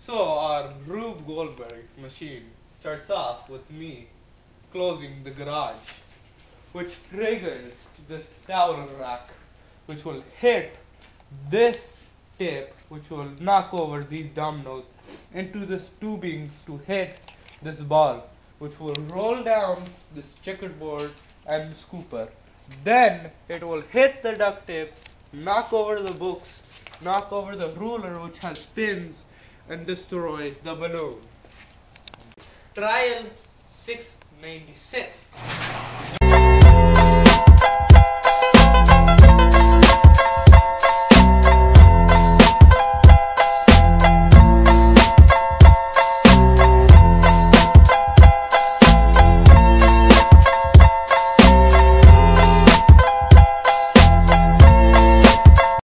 So our Rube Goldberg machine starts off with me closing the garage, which triggers this tower rack, which will hit this tip, which will knock over these dominoes into this tubing to hit this ball, which will roll down this checkerboard and scooper. Then it will hit the duct tape, knock over the books, knock over the ruler which has pins, and destroy the balloon. Trial 696.